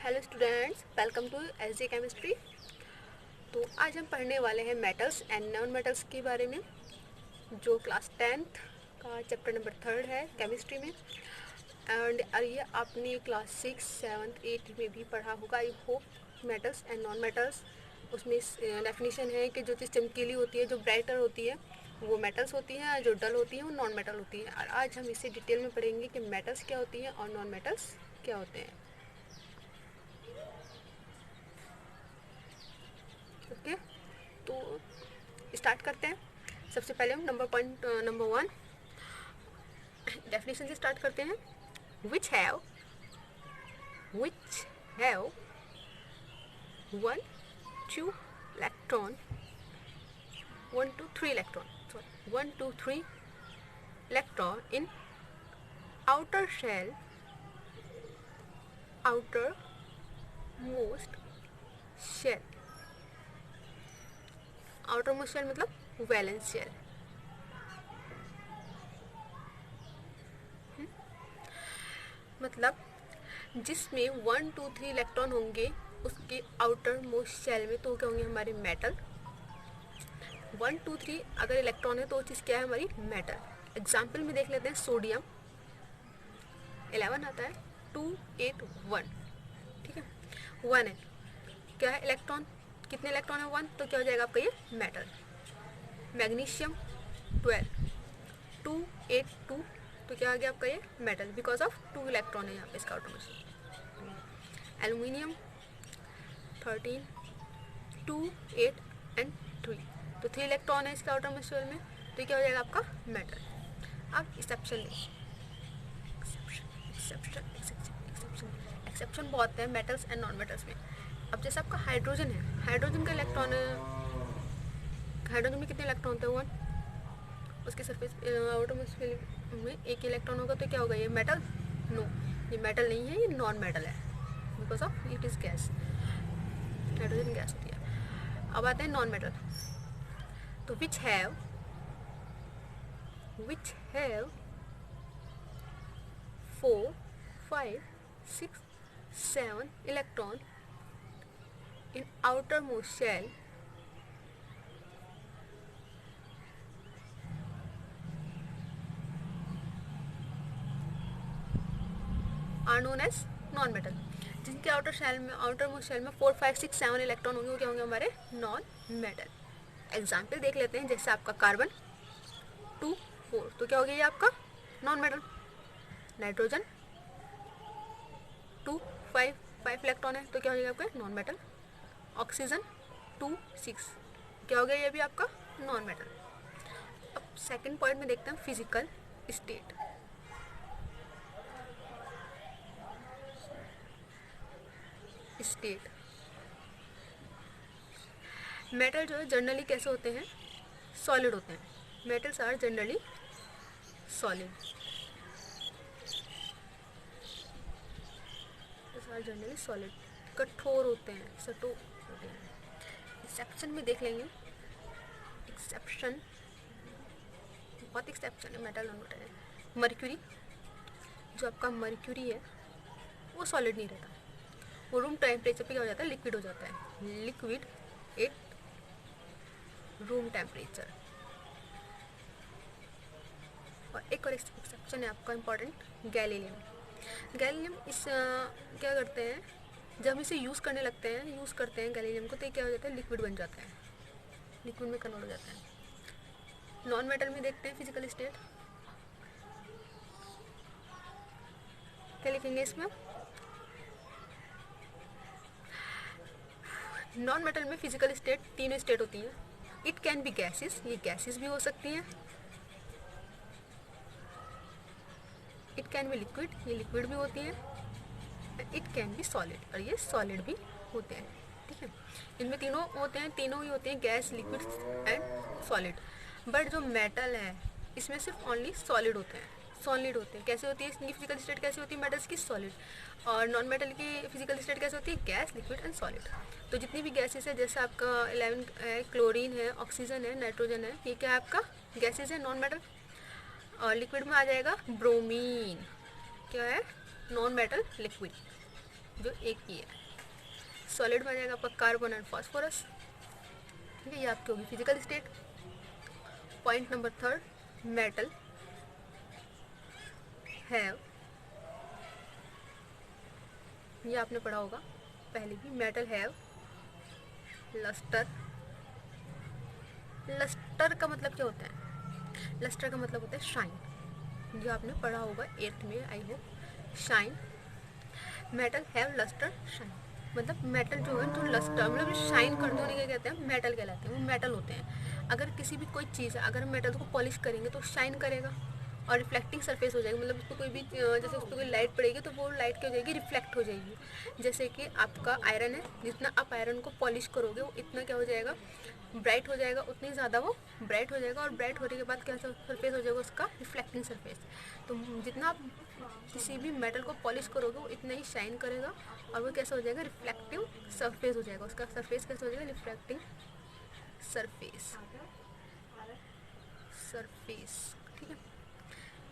Hello students, welcome to SJ chemistry. तो आज हम पढ़ने वाले हैं मेटल्स एंड नॉन मेटल्स के बारे में, जो क्लास 10th का चैप्टर नंबर 3 है केमिस्ट्री में। एंड ये आपने क्लास 6, 7, 8 में भी पढ़ा होगा I hope. Metals and non metals, उसमें डेफिनेशन है कि जो चीज़ चमकीली होती है, जो ब्राइटर होती है, वो मेटल्स होती हैं, जो डल होती हैं वो नॉन मेटल होती हैं। और आज हम इसे डिटेल में पढ़ेंगे कि मेटल्स क्या होती हैं और नॉन मेटल्स क्या होते हैं। ओके, तो स्टार्ट करते हैं। सबसे पहले हम नंबर 1 डेफिनेशन से स्टार्ट करते हैं। Which have which have 1 2 electron 1 2 3 electron sorry 1 2 3 electron in outer shell, outermost shell. Outermost shell मतलब वैलेंस शेल। मतलब जिसमें 1 2 3 इलेक्ट्रॉन होंगे उसके आउटर मोस्ट शेल में, तो क्या होंगे हमारे मेटल। 1 2 3 अगर इलेक्ट्रॉन है तो वो चीज़ क्या है हमारी मेटल। एग्जाम्पल में देख लेते हैं। सोडियम 11 आता है, 2 8 1, ठीक है, 1 है, क्या है इलेक्ट्रॉन, कितने इलेक्ट्रॉन है 1, तो क्या हो जाएगा आपका ये मेटल। मैग्नीशियम 12 2 8 2, तो क्या आ गया आपका ये मेटल, बिकॉज ऑफ 2 इलेक्ट्रॉन है यहाँ पे इसका आउटर मोस्ट। एल्यूमिनियम 13 2 8 एंड 3, तो 3 इलेक्ट्रॉन है इसका आउटर मोस्ट शेल में, तो क्या हो जाएगा आपका मेटल। अब एक्सेप्शन लें। एक्सेप्शन बहुत है मेटल्स एंड नॉन मेटल्स में। अब जैसे आपका हाइड्रोजन है, हाइड्रोजन का इलेक्ट्रॉन है, हाइड्रोजन में कितने इलेक्ट्रॉन होते हैं 1, उसके सरफेस आउटर मोस्ट शेल में एक इलेक्ट्रॉन होगा, तो क्या होगा ये मेटल। नो, ये मेटल नहीं है, ये नॉन मेटल है, because of it is gas. Hydrogen gas होती है। अब आते हैं नॉन मेटल। तो which have 4 5 6 7 electron in outermost shell are known as non metal. जिनके आउटर मोस्ट शेल में 4 5 6 7 इलेक्ट्रॉन होंगे, वो क्या होंगे हमारे नॉन मेटल। एग्जाम्पल देख लेते हैं। जैसे आपका कार्बन 2 4, तो क्या हो गया ये आपका नॉन मेटल। नाइट्रोजन 2 5 5 इलेक्ट्रॉन है, तो क्या हो जाएगा आपका नॉन मेटल। ऑक्सीजन 2 6, क्या हो गया ये भी आपका नॉन मेटल। अब सेकंड पॉइंट में देखते हैं फिजिकल स्टेट। स्टेट मेटल जो है जनरली कैसे होते हैं, सॉलिड होते हैं। Metals are generally solid, generally solid, कठोर होते हैं, सटो होते हैं। एक्सेप्शन में देख लेंगे। एक्सेप्शन, बहुत एक्सेप्शन है मेटल नॉन मेटल है। मर्क्यूरी, जो आपका मर्क्यूरी है वो सॉलिड नहीं रहता, वो रूम टेम्परेचर पे क्या हो जाता है, लिक्विड हो जाता है। Liquid at room temperature. और एक और एक्सेप्शन है आपका इम्पॉर्टेंट, गैलीलियम। गैलीलियम इस क्या करते हैं, जब हम इसे यूज़ करने लगते हैं, यूज़ करते हैं गैलीलियम को, तो ये क्या हो जाता है, लिक्विड बन जाता है, लिक्विड में कन्वर्ट हो जाता है। नॉन मेटल में देखते हैं फिजिकल स्टेट, क्या लिखेंगे इसमें। नॉन मेटल में फिजिकल स्टेट तीनों स्टेट होती हैं। इट कैन बी गैसेस, ये गैसेस भी हो सकती हैं। इट कैन बी लिक्विड, ये लिक्विड भी होती हैं। इट कैन बी सॉलिड, और ये सॉलिड भी होते हैं, ठीक है। इनमें तीनों होते हैं, तीनों ही होते हैं, gas, liquid and solid. But जो मेटल है इसमें सिर्फ ओनली सॉलिड होते हैं, सॉलिड होते हैं। कैसे होती है इनकी फिजिकल स्टेट, कैसे होती है मेटल्स की, सॉलिड। और नॉन मेटल की फिजिकल स्टेट कैसे होती है, गैस, लिक्विड एंड सॉलिड। तो जितनी भी गैसेस है, जैसे आपका 11 है, क्लोरीन है, ऑक्सीजन है, नाइट्रोजन है, ये क्या है आपका गैसेस है, नॉन मेटल। और लिक्विड में आ जाएगा ब्रोमीन, क्या है नॉन मेटल लिक्विड। जो एक ही है। सॉलिड में आ जाएगा आपका कार्बन एंड फास्फोरस। ठीक है, ये आपकी होगी physical state. Point number third, metal have, ये आपने पढ़ा होगा पहले भी, मेटल हैव लस्टर। लस्टर का मतलब क्या होता है? लस्टर का मतलब होता है शाइन, जो आपने पढ़ा होगा 8th में, I hope. Shine, metal have lustre shine, मतलब मेटल जो है, जो लस्टर मतलब शाइन करते होने क्या कहते हैं, मेटल कहलाते हैं, वो मेटल होते हैं। अगर किसी भी कोई चीज़ है, अगर हम मेटल को पॉलिश करेंगे तो शाइन करेगा और रिफ्लेक्टिंग सरफेस हो जाएगी, मतलब उस पर कोई भी जैसे उस पर कोई लाइट पड़ेगी तो वो लाइट क्या हो जाएगी, रिफ्लेक्ट हो जाएगी। जैसे कि आपका आयरन है, जितना आप आयरन को पॉलिश करोगे वो इतना क्या हो जाएगा, ब्राइट हो जाएगा, उतनी ज़्यादा वो ब्राइट हो जाएगा, और ब्राइट होने के बाद क्या सरफेस हो जाएगा उसका, रिफ्लेक्टिंग सरफेस। तो जितना आप किसी भी मेटल को पॉलिश करोगे वो इतना ही शाइन करेगा, और वो कैसा हो जाएगा, रिफ्लेक्टिव सरफेस हो जाएगा, उसका सरफेस कैसा हो जाएगा, रिफ्लेक्टिंग सरफेस। सरफेस, ठीक है।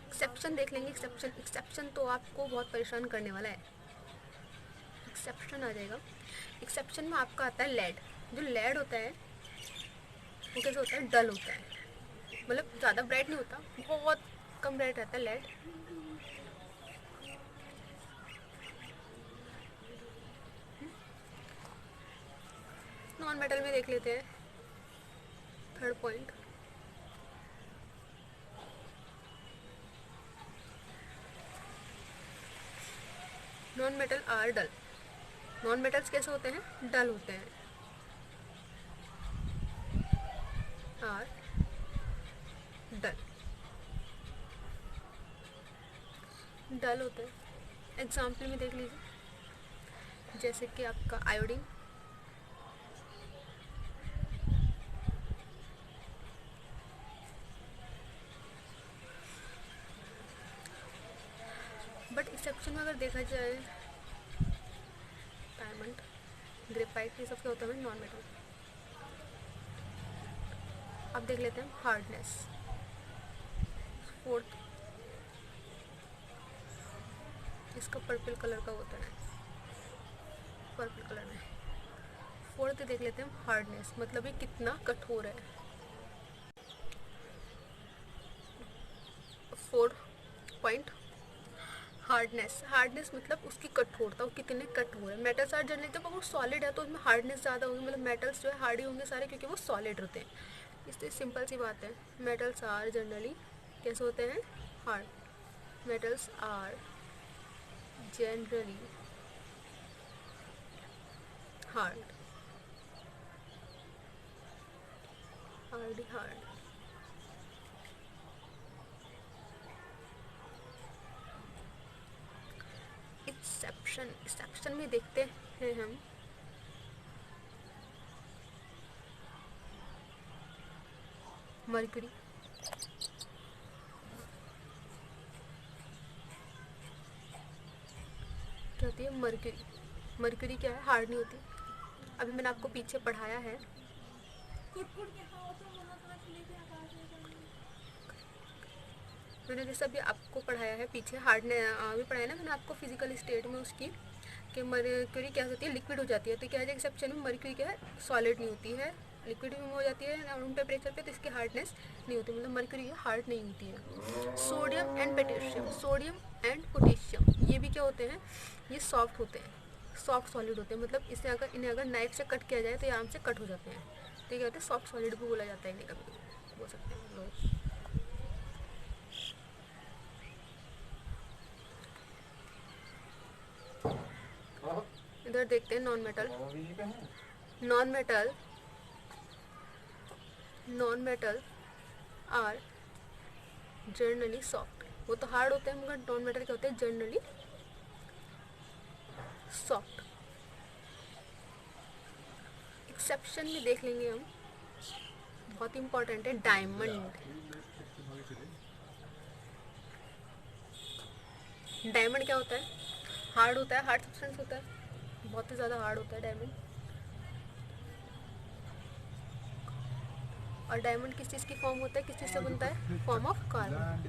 एक्सेप्शन देख लेंगे। एक्सेप्शन तो आपको बहुत परेशान करने वाला है। एक्सेप्शन आ जाएगा। एक्सेप्शन में आपका आता है लेड। जो लेड होता है वो कैसे होता है, डल होता है, मतलब ज़्यादा ब्राइट नहीं होता, बहुत कम ब्राइट रहता है लेड। नॉन मेटल में देख लेते हैं third point. Non metal are dull. Non metals कैसे होते हैं, डल होते हैं। आर डल, डल होता है। एग्जाम्पल में देख लीजिए, जैसे कि आपका आयोडीन, बट एक्सेप्शन में अगर देखा जाए, डायमंड, ग्रेफाइट, ये सब क्या होता है, नॉन मेटल। अब देख लेते हैं हार्डनेस, फोर्थ, इसका पर्पल कलर का होता है, पर्पल कलर में। फोर्थ देख लेते हैं हार्डनेस, मतलब ये कितना कठोर है। Fourth point, hardness. हार्डनेस मतलब उसकी कठोरता, वो कितने कठोर है। मेटल्स आर जनरली, जब वो सॉलिड है तो उसमें हार्डनेस ज़्यादा होगी, मतलब मेटल्स जो है हार्ड ही होंगे सारे, क्योंकि वो सॉलिड होते हैं। इसलिए सिंपल सी बात है, मेटल्स आर जनरली कैसे होते हैं, hard. Metals are generally hard, hard. Exception में देखते हैं हम मर्क्यूरी। क्या होती है मर्क्यूरी? मर्क्यूरी क्या है, हार्ड नहीं होती। अभी मैंने आपको पीछे पढ़ाया है, मैंने जैसा भी आपको पढ़ाया है पीछे, हार्डनेस अभी पढ़ाया ना मैंने आपको फिजिकल स्टेट में उसकी, कि मर्क्यूरी क्या होती है, लिक्विड हो जाती है। तो क्या है, एक्सेप्शन में मर्क्यूरी क्या है, सॉलिड नहीं होती है, लिक्विड में हो जाती है रूम टेम्परेचर पे, तो इसकी हार्डनेस नहीं होती, मतलब मर्क्यूरी हार्ड नहीं होती है। Sodium and potassium, sodium and potassium ये भी क्या होते हैं, ये सॉफ्ट होते हैं, सॉफ्ट सॉलिड होते हैं, मतलब इसे अगर इन्हें अगर नाइफ से कट किया जाए तो ये आराम से कट हो जाते हैं। तो क्या होते हैं, सॉफ्ट सॉलिड भी बोला जाता है इन्हें, कभी बोल सकते हैं लोग। इधर देखते हैं non metal. Non metal, non metal are generally soft. वो तो हार्ड होते हैं, मगर नॉन मेटल क्या होते हैं, जनरली सॉफ्ट। एक्सेप्शन में देख लेंगे हम, बहुत इंपॉर्टेंट है, डायमंड। डायमंड क्या होता है, हार्ड होता है, हार्ड सब्सटेंस होता है, बहुत ही ज़्यादा हार्ड होता है डायमंड। और डायमंड किस चीज़ की फॉर्म होता है, किस चीज़ से बनता है, फॉर्म ऑफ कार्बन।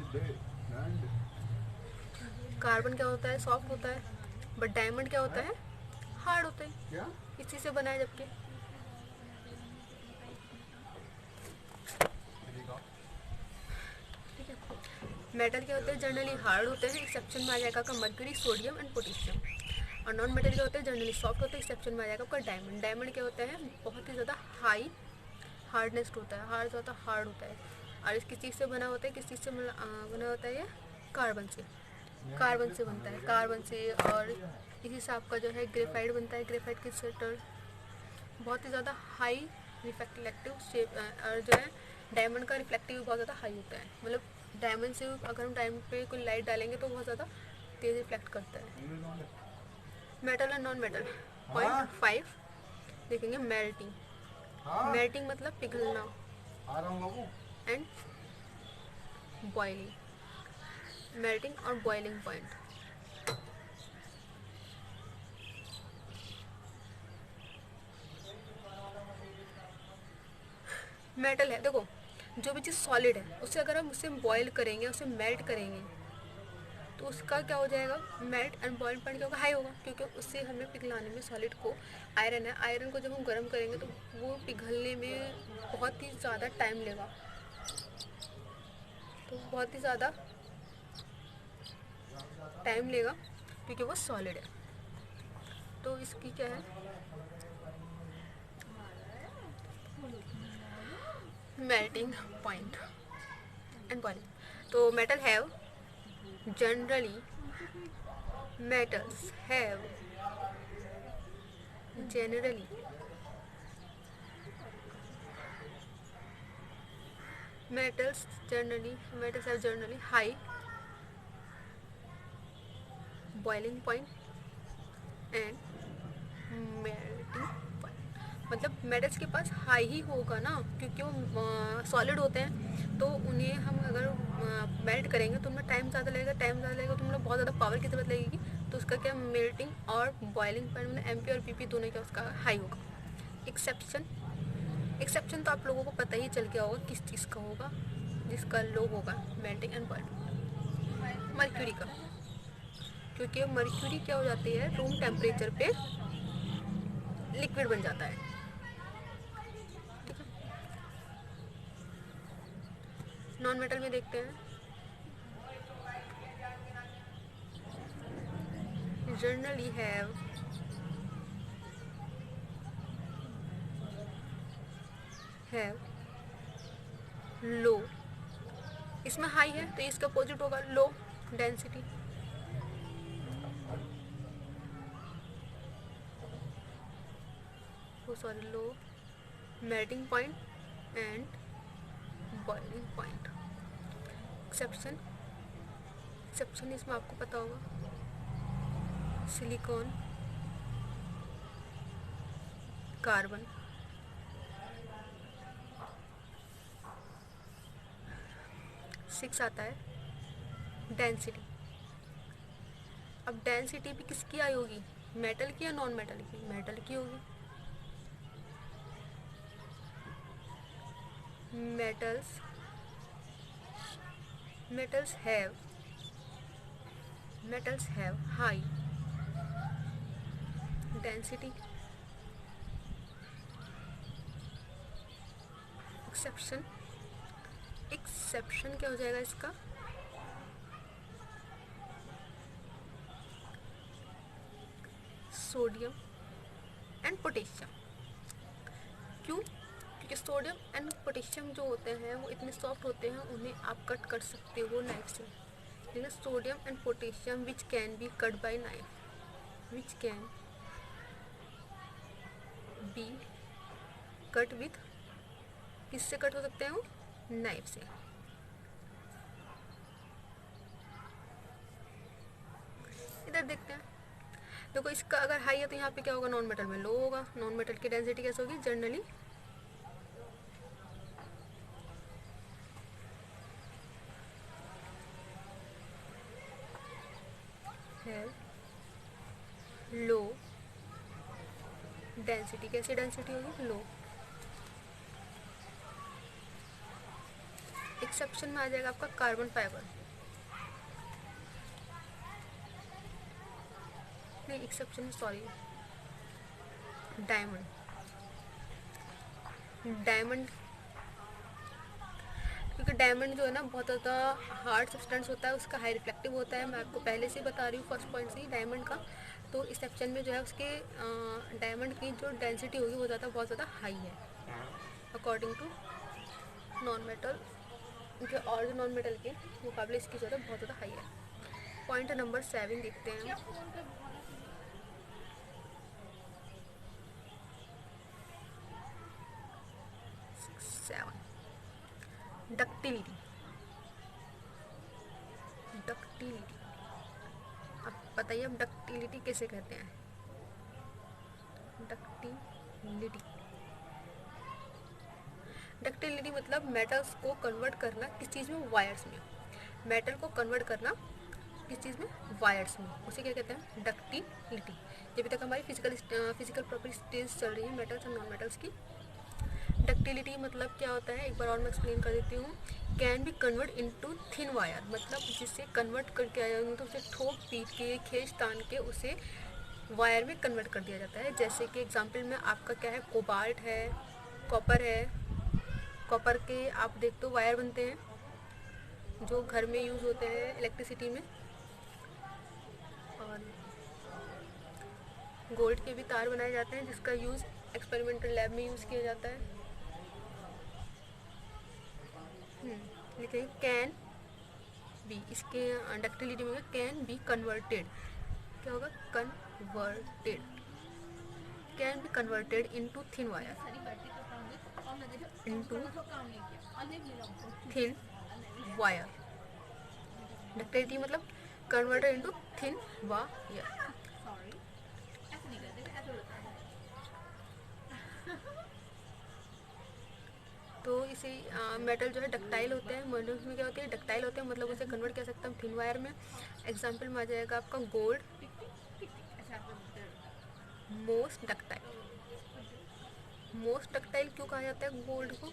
कार्बन क्या होता है, सॉफ्ट होता है, बट डायमंड क्या होता है, हार्ड होता है, इसी से बना है जबकि। ठीक है, मेटल क्या होते हैं, जनरली हार्ड होते हैं, एक्सेप्शन में आ जाएगा आपका मर्क्यूरी, सोडियम एंड पोटेशियम। और नॉन मेटल क्या होते हैं, जनरली सॉफ्ट होते हैं, एक्सेप्शन में आ जाएगा आपका डायमंड। डायमंड क्या होता है, बहुत ही ज़्यादा हाई हार्डनेस होता है, ज़्यादा हार्ड होता है। और इस किस चीज़ से बना होता है, किस चीज़ से बना होता है, ये कार्बन से, कार्बन से बनता है, कार्बन से। और इसी से आपका जो है ग्रेफाइट बनता है, ग्रेफाइट क्रिस्टल बहुत ही ज़्यादा हाई रिफ्लेक्टिव शेप। और जो है डायमंड का रिफ्लेक्टिव भी बहुत ज़्यादा हाई होता है, मतलब डायमंड से अगर हम डायमंड पे कोई लाइट डालेंगे तो बहुत ज़्यादा तेज रिफ्लेक्ट करता है। Metal and non metal. Point 5 देखेंगे, मेल्टिंग। मेल्टिंग मतलब पिघलना, एंड बॉइलिंग। मेल्टिंग और बॉइलिंग पॉइंट। मेटल है, देखो जो भी चीज़ सॉलिड है उसे अगर हम उसे बॉयल करेंगे, उसे मेल्ट करेंगे, तो उसका क्या हो जाएगा, मेल्ट एंड बॉयल पॉइंट क्या होगा, हाई होगा, क्योंकि उससे हमें पिघलाने में सॉलिड को, आयरन है, आयरन को जब हम गर्म करेंगे तो वो पिघलने में बहुत ही ज़्यादा टाइम लेगा, तो बहुत ही ज़्यादा टाइम लेगा क्योंकि वो सॉलिड है। तो इसकी क्या है, मेल्टिंग पॉइंट एंड बॉइलिंग। तो metal have generally, metals have generally metals have generally high boiling point and melting point। मतलब मेटल्स के पास हाई ही होगा ना, क्योंकि वो सॉलिड होते हैं, तो उन्हें हम अगर मेल्ट करेंगे तो उनमें टाइम ज़्यादा लगेगा, तो मतलब बहुत ज़्यादा पावर की ज़रूरत लगेगी, तो उसका क्या मेल्टिंग और बॉइलिंग पॉइंट मतलब एमपी और पीपी दोनों का उसका हाई होगा। एक्सेप्शन तो आप लोगों को पता ही चल गया होगा किस चीज़ का होगा, जिसका लो होगा मेल्टिंग एंड बॉइलिंग, मर्क्यूरी का, क्योंकि मर्क्यूरी क्या हो जाती है, रूम टेम्परेचर पे लिक्विड बन जाता है। ठीक है, नॉन मेटल में देखते हैं, जनरली हैव लो, इसमें हाई है तो इसका अपोजिट होगा लो डेंसिटी। वो sorry, low melting point and boiling point. Exception इसमें आपको पता होगा, सिलिकॉन, कार्बन। 6 आता है डेंसिटी। अब डेंसिटी भी किसकी आई होगी, मेटल की या नॉन मेटल की, मेटल की होगी। Metals have high density. Exception क्या हो जाएगा इसका, सोडियम एंड पोटेशियम। क्यों, क्योंकि सोडियम एंड पोटेशियम जो होते हैं वो इतने सॉफ्ट होते हैं, उन्हें आप कट कर सकते हो नाइफ से, लेकिन sodium and potassium which can be cut by knife, which can be cut with, किससे कट हो सकते हैं वो, नाइफ से। इधर देखते हैं, देखो इसका अगर हाई है तो यहाँ पे क्या होगा, नॉन मेटल में लो होगा। नॉन मेटल की डेंसिटी कैसे होगी, जनरली है लो डेंसिटी। कैसी डेंसिटी होगी, लो। एक्सेप्शन में आ जाएगा आपका कार्बन फाइबर। नहीं, एक्सेप्शन, सॉरी, डायमंड। डायमंड, क्योंकि डायमंड जो है ना बहुत ज़्यादा हार्ड सब्सटेंस होता है, उसका हाई रिफ्लेक्टिव होता है, मैं आपको पहले से बता रही हूँ फर्स्ट पॉइंट से ही डायमंड का। तो इस सेक्शन में जो है उसके डायमंड की जो डेंसिटी होगी वो ज़्यादा बहुत ज़्यादा हाई है अकॉर्डिंग टू नॉन मेटल के, और जो नॉन मेटल के मुकाबले इसकी जो है बहुत ज़्यादा हाई है। पॉइंट नंबर 7 देखते हैं। 7, डक्टिलिटी। डक्टिलिटी, अब बताइए अब डक्टिलिटी कैसे कहते हैं? डक्टिलिटी, डक्टिलिटी मतलब मेटल्स को कन्वर्ट करना किस चीज़ में? वायर्स में। मेटल को कन्वर्ट करना किस चीज़ में? वायर्स में, उसे क्या कहते हैं? डक्टिलिटी। जब तक हमारी फिजिकल प्रॉपर्टीज चल रही है मेटल्स और नॉन मेटल्स की। डक्टिलिटी मतलब क्या होता है, एक बार और मैं एक्सप्लेन कर देती हूँ। Can be convert into thin wire, मतलब जिससे कन्वर्ट करके आया तो उसे ठोक पीट के खींच तान के उसे वायर में कन्वर्ट कर दिया जाता है। जैसे कि एग्जांपल में आपका क्या है, कोबाल्ट है, कॉपर है। कॉपर के आप देखते हो वायर बनते हैं जो घर में यूज़ होते हैं इलेक्ट्रिसिटी में, और गोल्ड के भी तार बनाए जाते हैं जिसका यूज़ एक्सपेरिमेंटल लैब में यूज़ किया जाता है। लेकिन कैन बी, इसके डक्टिलिटी में कैन बी कन्वर्टेड, क्या होगा? Converted, can be converted into thin wire, into thin wire. Ductility मतलब कन्वर्टेड इनटू थिन वायर। तो इसे मेटल जो है डक्टाइल होते हैं, मेटल्स में क्या होते हैं? डक्टाइल होते हैं, मतलब उसे कन्वर्ट कर सकते हैं थिन वायर में। एग्जांपल में आ जाएगा आपका gold, most ductile. Most ductile क्यों कहा जाता है गोल्ड को?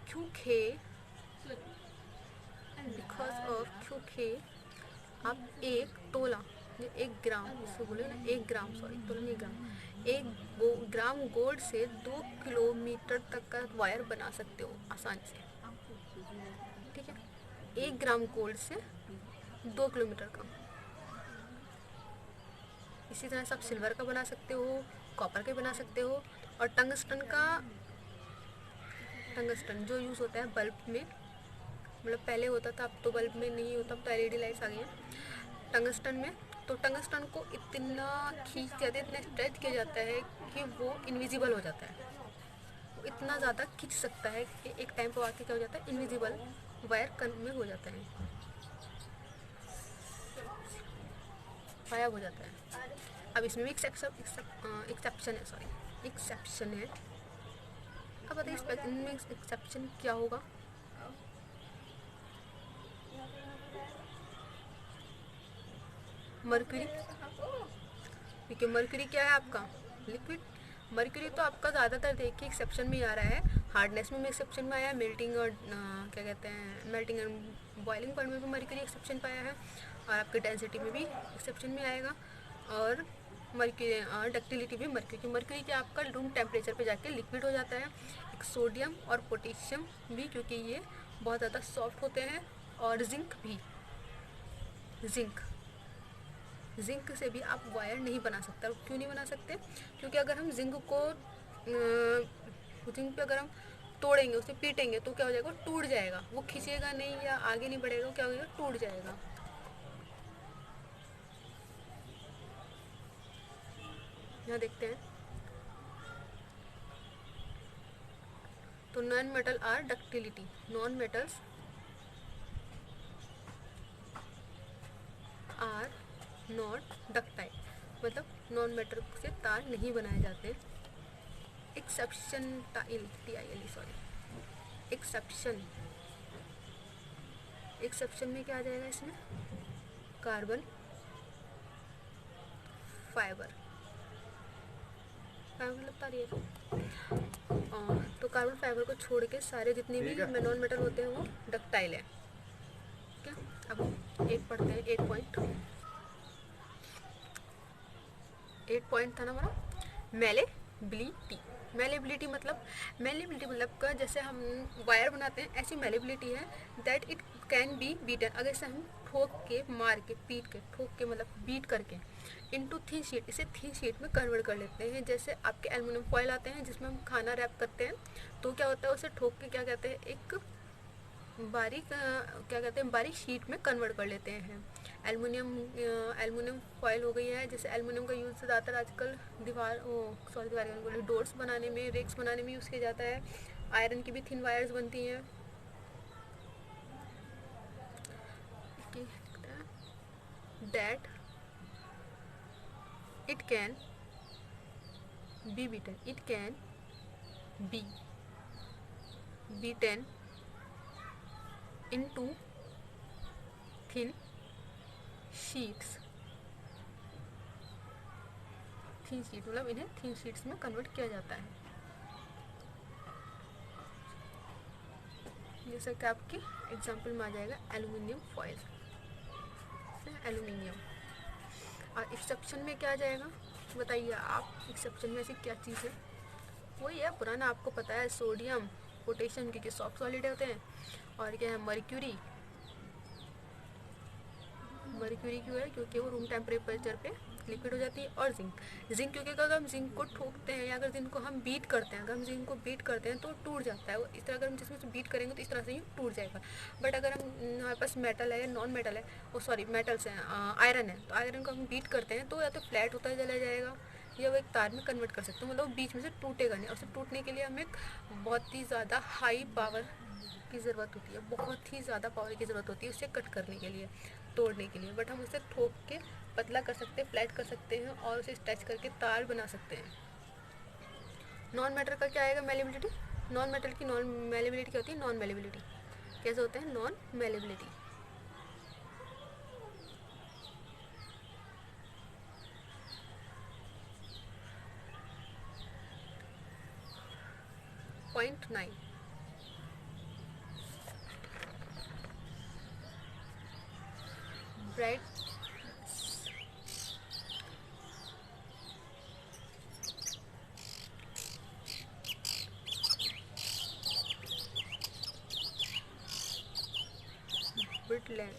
क्योंकि बिकॉज ऑफ, क्योंकि आप 1 तोला, 1 ग्राम, इसको बोले ना 1 ग्राम, सॉरी तोला नहीं, ग्राम, 1 ग्राम गोल्ड से 2 किलोमीटर तक का वायर बना सकते हो आसानी से। ठीक है, 1 ग्राम गोल्ड से 2 किलोमीटर का। इसी तरह से आप सिल्वर का बना सकते हो, कॉपर के बना सकते हो, और टंगस्टन का, टंगस्टन जो यूज़ होता है बल्ब में, मतलब पहले होता था, अब तो बल्ब में नहीं होता, अब तो एलईडी लाइट्स आ गई हैं टंगस्टन में। तो टंगस्टन को इतना खींच जाते हैं, इतना स्ट्रेच किया जाता है कि वो इनविजिबल हो जाता है। वो इतना ज़्यादा खींच सकता है कि एक टाइम पर आके क्या हो जाता है? इनविजिबल वायर कन में हो जाता है, गायब हो जाता है। अब इसमें भी एक्सेप्शन है, सॉरी एक्सेप्शन है। अब बताइए इनमें एक्सेप्शन क्या होगा? मर्क्यूरी, क्योंकि मर्क्यूरी क्या है आपका? लिक्विड। मर्क्यूरी तो आपका ज़्यादातर देखिए एक्सेप्शन में ही आ रहा है, हार्डनेस में भी एक्सेप्शन में आया है, मेल्टिंग और क्या कहते हैं, मेल्टिंग एंड बॉइलिंग पॉइंट में भी मर्क्यूरी एक्सेप्शन पाया है, और आपके डेंसिटी में भी एक्सेप्शन में आएगा, और मर्क्यूरी डक्टिलिटी भी मर्क्यूरी। मर्क्यूरी क्या आपका रूम टेम्परेचर पे जाके लिक्विड हो जाता है। एक सोडियम और पोटेशियम भी, क्योंकि ये बहुत ज़्यादा सॉफ्ट होते हैं, और जिंक भी। जिंक से भी आप वायर नहीं बना सकते। क्यों नहीं बना सकते? क्योंकि अगर हम जिंक को जिंक पे अगर हम तोड़ेंगे, उसे पीटेंगे, तो क्या हो जाएगा? टूट जाएगा, वो खींचेगा नहीं या आगे नहीं बढ़ेगा, क्या हो जाएगा? टूट जाएगा। यहाँ देखते हैं, तो non metal are ductility, non metals are not ductile, मतलब नॉन मेटल से तार नहीं बनाए जाते। Exception, TILE, sorry exception, exception में क्या आ जाएगा? इसमें कार्बन फाइबर, कार्बन मतलब तार है। तो कार्बन फाइबर को छोड़ के सारे जितने भी नॉन मेटल होते हैं वो डक्टाइल है। ठीक है, अब एक पढ़ते हैं, एक पॉइंट। 8 पॉइंट था ना हमारा। मेलेबिलिटी मतलब का जैसे हम वायर बनाते हैं, ऐसी मेलेबिलिटी है that it can be beaten, अगर इसे हम ठोक के, मार के, पीट के, ठोक के मतलब बीट करके इनटू थिन शीट, इसे थिन शीट में कन्वर्ट कर लेते हैं। जैसे आपके एल्युमिनियम फॉयल आते हैं जिसमें हम खाना रैप करते हैं, तो क्या होता है उसे ठोक के क्या कहते हैं, एक बारीक क्या कहते हैं, बारीक शीट में कन्वर्ट कर लेते हैं। एल्युमिनियम फॉयल हो गई है, जैसे एल्युमिनियम का यूज़ ज़्यादातर आजकल दीवार बोले डोर्स बनाने में, रेक्स बनाने में यूज़ किया जाता है। आयरन की भी थिन वायर्स बनती हैं। That it can be beaten, it can be beaten into thin sheets. Thin sheet मतलब इन्हें थिन शीट्स में कन्वर्ट किया जाता है। जैसे कि आपकी एग्जांपल में आ जाएगा एल्युमिनियम फॉयल, एल्युमिनियम। और एक्सेप्शन में क्या आ जाएगा बताइए आप, एक्सेप्शन में ऐसी क्या चीज़ है? वही है पुराना, आपको पता है, सोडियम पोटेशियम के सॉफ्ट सॉलिड होते हैं, और क्या है मर्क्यूरी। मर्क्यूरी क्यों है? क्योंकि वो रूम टेम्परेचर पे लिक्विड हो जाती है। और जिंक क्योंकि अगर हम जिंक को ठोकते हैं या अगर जिंक को हम बीट करते हैं, अगर हम जिंक को बीट करते हैं तो टूट जाता है वो। इस तरह अगर हम जिसमें से बीट करेंगे तो इस तरह से ही टूट जाएगा। बट अगर हम हमारे पास मेटल है या नॉन मेटल है, वो सॉरी मेटल्स हैं, आयरन है, तो आयरन को हम बीट करते हैं तो या तो फ्लैट होता चला जाएगा या वो एक तार में कन्वर्ट कर सकते हो, मतलब बीच में से टूटेगा नहीं। और उसे टूटने के लिए हमें बहुत ही ज़्यादा हाई पावर की ज़रूरत होती है, बहुत ही ज़्यादा पावर की ज़रूरत होती है उसे कट करने के लिए, तोड़ने के लिए। बट हम उसे ठोक के पतला कर सकते हैं, फ्लैट कर सकते हैं और उसे स्ट्रेच करके तार बना सकते हैं। नॉन मेटल का क्या आएगा मेलेबिलिटी? नॉन मेटल की नॉन मेलेबिलिटी क्या होती है? नॉन मेलेबिलिटी कैसे होता है? Non malleability point 9। ब्राइट ब्रिटलैंड,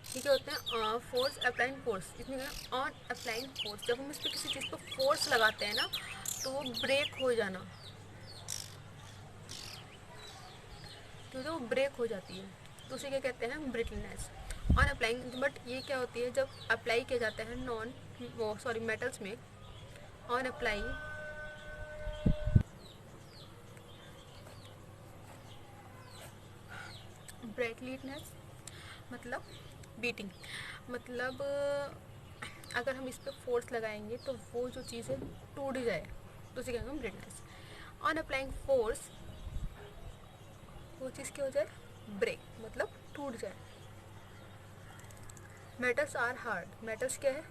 ठीक है, होते हैं फोर्स अप्लाइंग फोर्स। इसमें ऑन अप्लाइंग फोर्स, जब हम इस पर किसी चीज़ पर फोर्स लगाते हैं ना तो वो ब्रेक हो जाना, क्योंकि वो ब्रेक हो जाती है, तो उसे क्या कहते हैं? ब्रिटलनेस। ऑन अप्लाइंग, बट ये क्या होती है जब अप्लाई किया जाता है मेटल्स में, ऑन अप्लाई ब्राइटलीनेस मतलब बीटिंग, मतलब अगर हम इस पर फोर्स लगाएंगे तो वो जो चीज़ है टूट जाए, तो उसे कहेंगे हम ब्रिटनेस। ऑन अप्लाइंग फोर्स वो चीज़ क्या हो जाए? ब्रेक, मतलब टूट जाए। मेटल्स आर हार्ड, मेटल्स क्या है?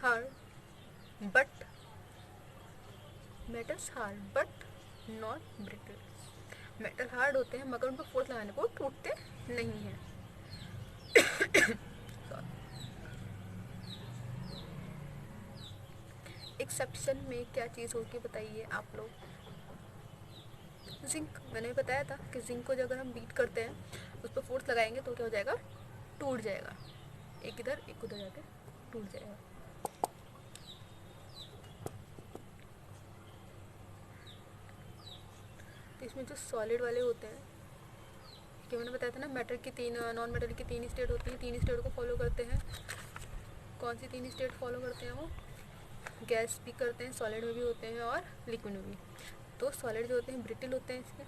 Hard, but metals hard but not brittle. Metal hard होते हैं मगर उन पर फोर्स लगाने को टूटते नहीं हैं। एक्सेप्शन में क्या चीज़ होगी बताइए आप लोग? जिंक, मैंने बताया था कि जिंक को जब अगर हम बीट करते हैं उस पर फोर्स लगाएंगे तो क्या हो जाएगा? टूट जाएगा, एक इधर एक उधर जाके टूट जाएगा। तो इसमें जो सॉलिड वाले होते हैं, कि मैंने बताया था ना मेटल की तीन, नॉन मेटल की तीन स्टेट होती हैं, तीन स्टेट को फॉलो करते हैं। कौन सी तीन स्टेट फॉलो करते हैं? वो गैस भी करते हैं, सॉलिड में भी होते हैं और लिक्विड में भी। तो सॉलिड जो होते हैं ब्रिटिल होते हैं इसके।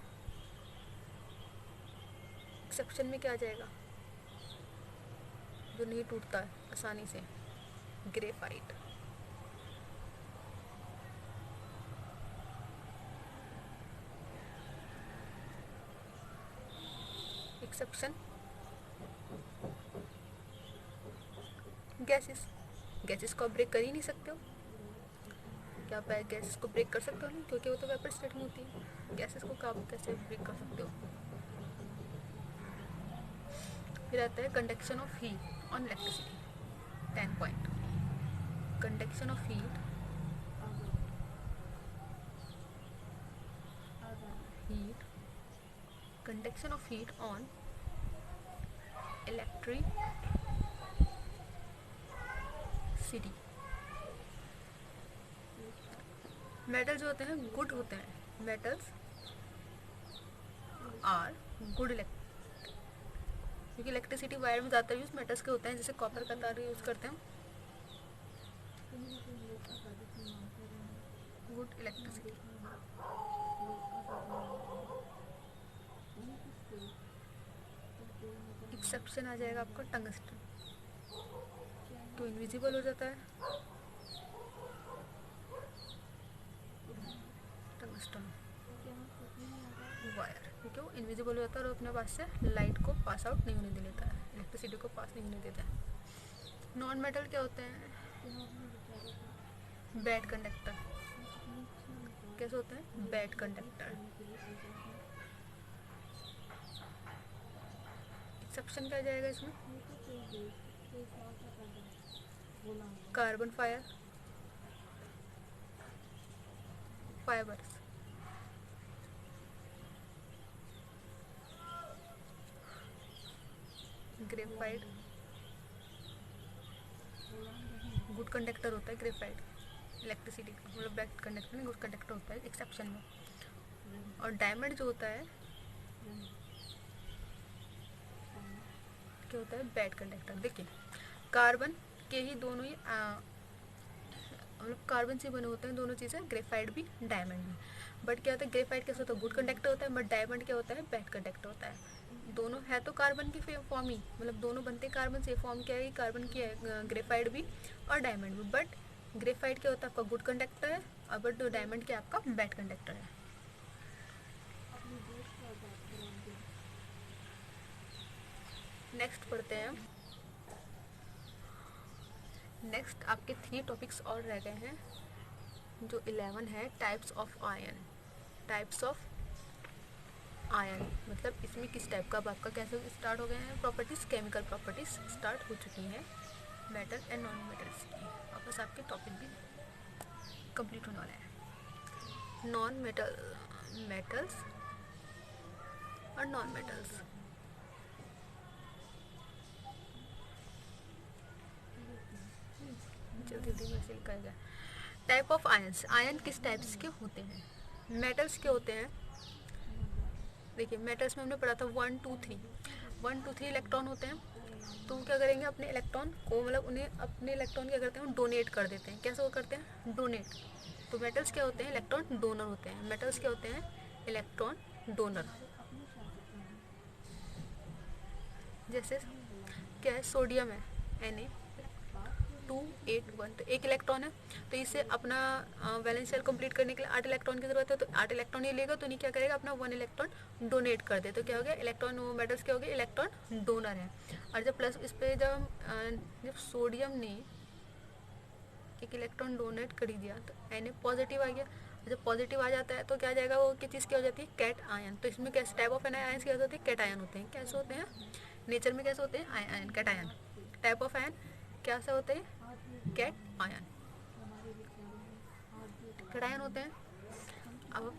एक्सेप्शन में क्या आ जाएगा? जो नहीं टूटता है आसानी से, ग्रेफाइट। एक्सेप्शन गैसेस, गैसेस को आप ब्रेक कर ही नहीं सकते हो। क्या आप गैसेस को ब्रेक कर सकते हो? नहीं, क्योंकि वो तो वेपर स्टेट में होती है। गैसेस को आप कैसे ब्रेक कर सकते हो? फिर आता है conduction of heat on electricity, 10 point. Conduction of heat conduction of heat on electricity। Metal जो होते हैं गुड होते हैं, मेटल्स आर गुड क्योंकि इलेक्ट्रिसिटी वायर में ज़्यादातर यूज़ मेटल्स के होते हैं, जैसे कॉपर का तार यूज़ करते हैं, गुड इलेक्ट्रिसिटी। एक्सेप्शन आ जाएगा आपका टंगस्टन, तो इनविजिबल हो जाता है टंगस्टन वायर, क्योंकि वो इनविजिबल हो जाता है और अपने पास से लाइट को पास आउट नहीं होने दे लेता है, इलेक्ट्रिसिटी को पास नहीं होने देता है। नॉन मेटल क्या होते हैं? Bad conductor. कैसे होते हैं? Bad conductor. एक्सेप्शन क्या जाएगा इसमें? Carbon fibres, graphite good conductor होता है, ग्रेफाइट इलेक्ट्रिसिटी का, मतलब बैड कंडक्टर नहीं, गुड कंडक्टर होता है एक्सेप्शन में। और डायमंड जो होता है क्या होता है? Bad conductor. देखिए कार्बन के ही दोनों ही मतलब कार्बन से बने होते हैं दोनों चीज़ें, ग्रेफाइट भी डायमंड भी। बट क्या होता है, ग्रेफाइट कैसे होता है? गुड कंडक्टर होता है, बट डायमंड क्या होता है? बैड कंडक्टर होता है। दोनों है तो कार्बन की फॉर्म ही, मतलब दोनों बनते कार्बन से, फॉर्म क्या है? कार्बन की है, ग्रेफाइट भी और डायमंड भी। बट ग्रेफाइट क्या होता है? आपका गुड कंडक्टर है, और बट डायमंड क्या आपका बैड कंडक्टर है। नेक्स्ट पढ़ते हैं। नेक्स्ट आपके 3 टॉपिक्स और रह गए हैं, जो 11 है types of ion. Types of ion मतलब इसमें किस टाइप का, अब आपका कैसे स्टार्ट हो गए हैं प्रॉपर्टीज़, केमिकल प्रॉपर्टीज़ स्टार्ट हो चुकी हैं मेटल एंड नॉन मेटल्स की। अब बस आपके टॉपिक भी कंप्लीट होने वाले हैं। नॉन मेटल्स और नॉन मेटल्स। जल्दी जल्दी में से लिखा गया। टाइप ऑफ आयंस, आयन किस टाइप्स के होते हैं? मेटल्स के होते हैं, देखिए मेटल्स में हमने पढ़ा था 1 2 3 1 2 3 इलेक्ट्रॉन होते हैं। तो वो क्या करेंगे, अपने इलेक्ट्रॉन को, मतलब उन्हें अपने इलेक्ट्रॉन क्या करते हैं, डोनेट कर देते हैं। कैसे वो करते हैं? डोनेट। तो मेटल्स क्या होते हैं? इलेक्ट्रॉन डोनर होते हैं। मेटल्स क्या होते हैं? Electron donor. जैसे क्या है, सोडियम है Na281, तो एक इलेक्ट्रॉन है, तो इसे अपना वैलेंस शेल कंप्लीट करने के लिए 8 इलेक्ट्रॉन की जरूरत है, तो 8 इलेक्ट्रॉन ये लेगा, तो नहीं क्या करेगा, अपना 1 इलेक्ट्रॉन डोनेट कर दे। तो क्या हो गया, इलेक्ट्रॉन मेटल्स क्या हो गया, इलेक्ट्रॉन डोनर है। और जब प्लस इस पर जब सोडियम ने एक इलेक्ट्रॉन डोनेट कर ही दिया, तो Na पॉजिटिव आ गया। जब पॉजिटिव आ जाता है तो क्या आ जाएगा, वो किस चीज़ की हो जाती है? Cation. तो इसमें कैसे टाइप ऑफ आयन क्या होते हैं? कैट आयन होते हैं। कैसे होते हैं नेचर में? कैसे होते हैं? Ion, cation. Type of ion कैसे होते हैं? कैट आयन, कैट आयन होते हैं। अब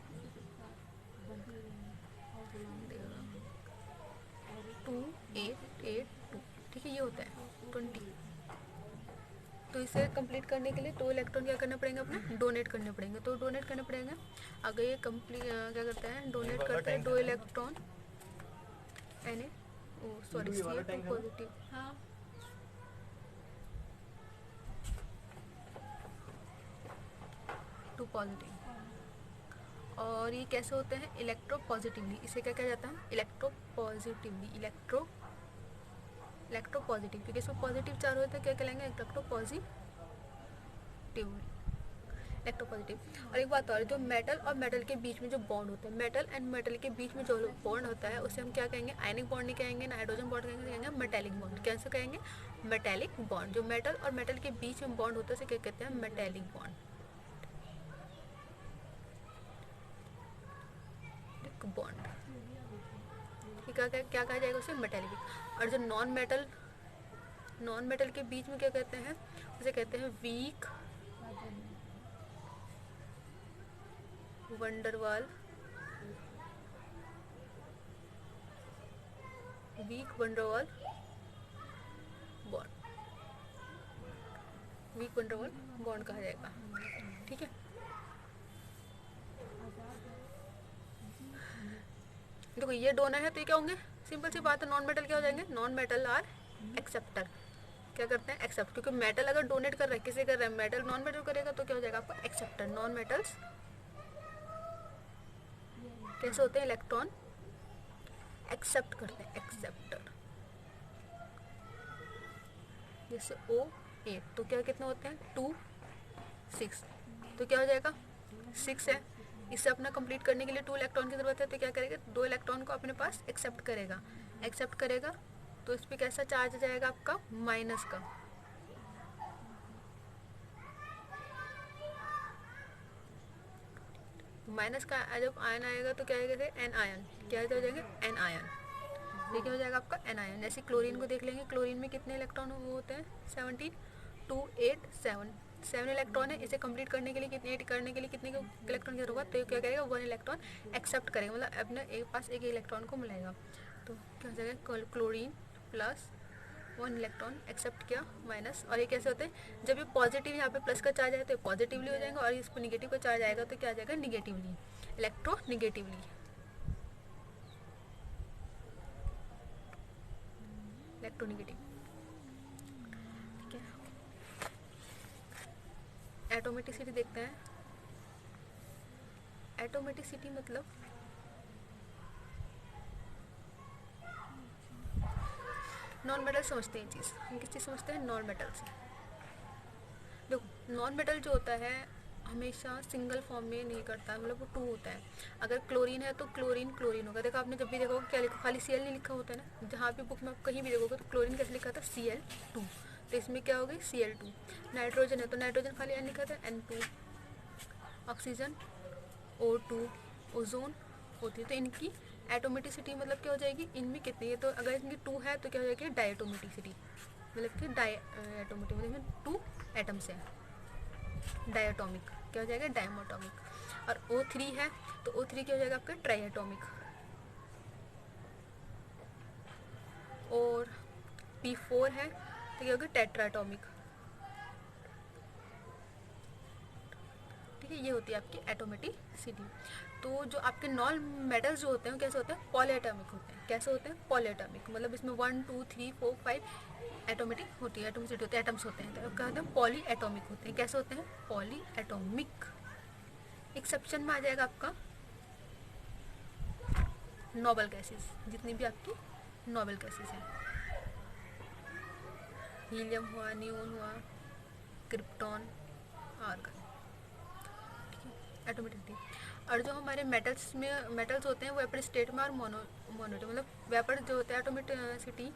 2882, ठीक है, ये होता है 20। तो इसे कंप्लीट करने के लिए 2 इलेक्ट्रॉन क्या करने पड़ेंगे, अपने डोनेट करने पड़ेंगे। तो डोनेट करने पड़ेंगे। अगर ये कंप्लीट क्या करता है, डोनेट करता है 2 इलेक्ट्रॉन Na, ओ सॉरी Ca2 पॉजिटिव, हाँ 2 पॉजिटिव। और ये कैसे होते हैं? Electro positively. इसे क्या कहा जाता है? Electro positively. इलेक्ट्रो पॉजिटिव, क्योंकि इसमें पॉजिटिव चार्ज होता है, क्या कहलाएंगे? Electro positive. Electro positive. और एक बात और, जो मेटल और मेटल के बीच में जो बॉन्ड होता है, मेटल एंड मेटल के बीच में जो बॉन्ड होता है, उसे हम क्या कहेंगे? आयनिक बॉन्ड नहीं कहेंगे, नाइट्रोजन बॉन्ड कहेंगे, मेटेलिक बॉन्ड। कैसे कहेंगे? Metallic bond. जो मेटल और मेटल के बीच में बॉन्ड होता है उसे क्या कहते हैं? Metallic bond. बॉन्ड। कि क्या कहा जाएगा उसे, मेटेलिक। और जो नॉन मेटल के बीच में क्या कहते हैं, उसे कहते हैं weak van der Waal bond, weak van der Waal bond कहा जाएगा। ठीक है, देखो ये डोनर है तो ये क्या होंगे, सिंपल सी बात है, नॉन मेटल क्या हो जाएंगे, नॉन मेटल आर एक्सेप्टर। क्या करते हैं, एक्सेप्ट, क्योंकि मेटल अगर डोनेट कर रहा है, किसे कर रहा है, मेटल नॉन मेटल करेगा तो क्या हो जाएगा आपका एक्सेप्टर। नॉन मेटल्स कैसे होते हैं, इलेक्ट्रॉन एक्सेप्ट करते हैं, एक्सेप्टर। जैसे O8 तो क्या कितने होते हैं, 2 6, तो क्या हो जाएगा 6 है। इससे अपना कंप्लीट करने के लिए 2 इलेक्ट्रॉन की ज़रूरत है, तो क्या करेगा, 2 इलेक्ट्रॉन को अपने पास एक्सेप्ट करेगा। तो इस पर कैसा चार्ज आ जाएगा आपका, माइनस का। माइनस का जब आयन आएगा तो क्या आएगा, एन आयन, क्या हो जाएंगे, एन आयन। ये क्या हो जाएगा आपका एन आयन। जैसे क्लोरीन को देख लेंगे, क्लोरीन में कितने इलेक्ट्रॉन होते हैं, 17, 2 8 7 इलेक्ट्रॉन है। इसे कंप्लीट करने के लिए कितने कितने इलेक्ट्रॉन की जरूरत होगा, तो क्या करेगा, 1 इलेक्ट्रॉन एक्सेप्ट करेगा, मतलब अपने पास एक इलेक्ट्रॉन को मिलेगा। तो क्या हो जाएगा, क्लोरीन प्लस 1 इलेक्ट्रॉन एक्सेप्ट किया, माइनस। और ये कैसे होते हैं, जब ये पॉजिटिव यहाँ पे प्लस का चार्ज आए तो पॉजिटिवली हो जाएगा, और इस पर निगेटिव का चार्ज आएगा तो क्या आ जाएगा, निगेटिवली, इलेक्ट्रोनिगेटिवली, इलेक्ट्रोनिगेटिव। ठीक है, एटोमेटिसिटी देखते हैं। एटोमेटिसिटी मतलब नॉन मेटल समझते हैं ये चीज़, हम किस चीज़ समझते हैं, नॉन मेटल से। देखो नॉन मेटल जो होता है हमेशा सिंगल फॉर्म में नहीं करता है, मतलब वो 2 होता है। अगर क्लोरीन है तो क्लोरीन होगा। देखो आपने जब भी देखोगे क्या लिखा, खाली Cl नहीं लिखा होता है ना, जहाँ भी बुक में आप कहीं भी देखोगे तो क्लोरीन कैसे लिखा था, Cl2, तो इसमें क्या होगी, Cl2। नाइट्रोजन है तो नाइट्रोजन खाली N लिखा था, N2। ऑक्सीजन O2, ओजोन होती है। तो इनकी एटोमेटिसिटी मतलब क्या हो जाएगी, इनमें कितनी है, तो अगर इनकी 2 है तो क्या हो जाएगी, डायटोमेटिसिटी, मतलब कि एटोमेटिक मतलब 2 एटम्स है, डायटोमिक क्या हो जाएगा, डायमोटोमिक। और O3 है तो O3 क्या हो जाएगा आपका, ट्राइएटोमिक। और P4 है तो क्या होगा, टेट्राटोमिक। ठीक है, ये होती है आपकी एटोमेटिसिटी। तो जो आपके नॉन मेटल्स जो होते हैं कैसे होते हैं, पॉलीएटॉमिक होते हैं। कैसे होते हैं, पॉलीएटॉमिक, मतलब इसमें 1 2 3 4 5 एटोमेटिक होती है, एटोमिसिटी होती है, एटम्स होते हैं, तो क्या होते हैं, पॉली एटोमिक होते हैं। कैसे होते हैं, पॉली एटोमिक। एक्सेप्शन में आ जाएगा आपका नोबल गैसेस, जितनी भी आपकी नोबल गैसेस हैं, हीलियम हुआ, नियोन हुआ, क्रिप्टॉन, आर्गन, एटोमेटिक। और जो हमारे मेटल्स होते हैं वो वेपर स्टेट में और मोनोट मतलब वेपर जो होता है एटोमेटिसिटी,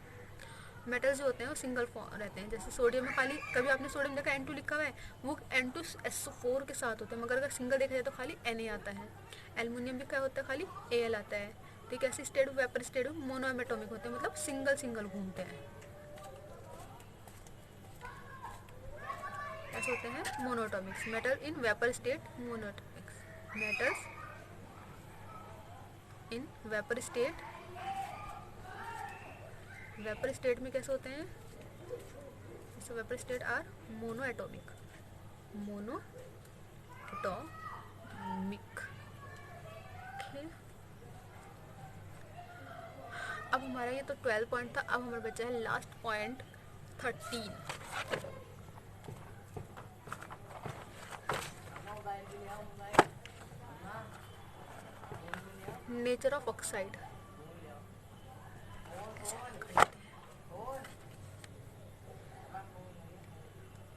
मेटल्स जो होते हैं वो सिंगल फॉर्म रहते हैं। जैसे सोडियम में खाली, कभी आपने सोडियम देखा N2 लिखा हुआ है, वो N2SO4 के साथ होता है, मगर अगर सिंगल देखा जाए तो खाली Na आता है। एल्युमिनियम भी क्या होता है, खाली Al आता है। ठीक है, ऐसे स्टेट वेपर स्टेट मोनोएटॉमिक होते हैं, मतलब सिंगल घूमते हैं। ऐसे होते हैं monatomics. Metal in vapour state monatomics, metals in vapour state में कैसे होते हैं, जैसे वेपर स्टेट आर मोनोएटॉमिक, ठीक। अब हमारा ये तो 12 पॉइंट था, अब हमारा बचा है last point 13। Nature of oxide.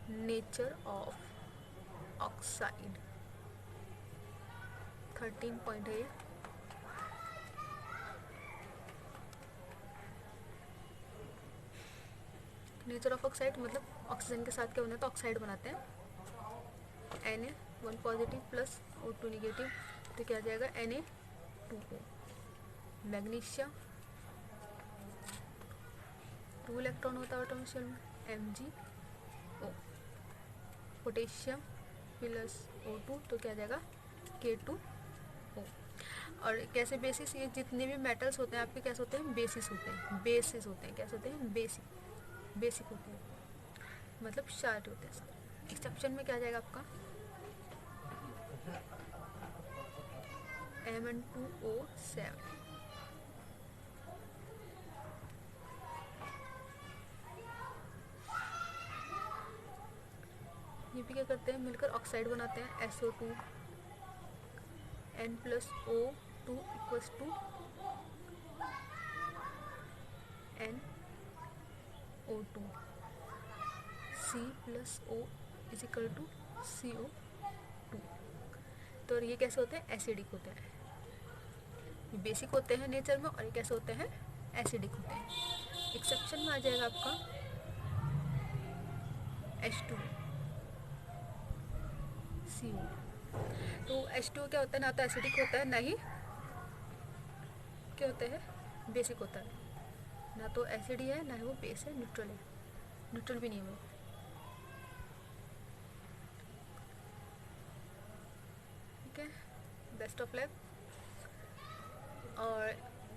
Nature of oxide 13 point है ये। नेचर ऑफ ऑक्साइड मतलब ऑक्सीजन के साथ क्या बनता है, तो ऑक्साइड बनाते हैं। Na1 positive plus O2 negative, तो क्या आ जाएगा Na2O। मैग्नीशियम 2 इलेक्ट्रॉन होता है एटॉमिक शेल में, MgO। पोटेशियम प्लस O2 तो क्या आ जाएगा K2O। और कैसे बेसिस, ये जितने भी मेटल्स होते हैं आपके कैसे होते हैं, बेसिस होते हैं, बेसिस होते हैं, कैसे होते हैं, बेसिक होते हैं, मतलब शार्ट होते हैं। एक्सेप्शन में क्या आ जाएगा आपका Mn2O7। ये भी क्या करते हैं, मिलकर ऑक्साइड बनाते हैं, SO2 N + O2 = NO2, C + O = CO2। तो ये कैसे होते हैं, एसिडिक होते हैं। ये बेसिक होते हैं नेचर में, और ये कैसे होते हैं, एसिडिक होते हैं। एक्सेप्शन में आ जाएगा आपका H2CO। तो H2 क्या होता है, ना तो एसिडिक होता है, ना ही क्या होता है, बेसिक होता है। ना तो एसिड ही है, ना ही वो बेस है, न्यूट्रल है, न्यूट्रल भी नहीं है वो। ठीक है, बेस्ट ऑफ लक। और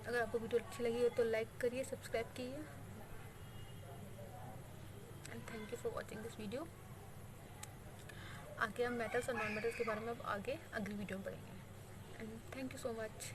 अगर आपको वीडियो अच्छी लगी हो तो लाइक करिए, सब्सक्राइब कीजिए, and thank you for watching this video. आगे हम मेटल्स और नॉन मेटल्स के बारे में अब आगे अगली वीडियो में पढ़ेंगे, and thank you so much.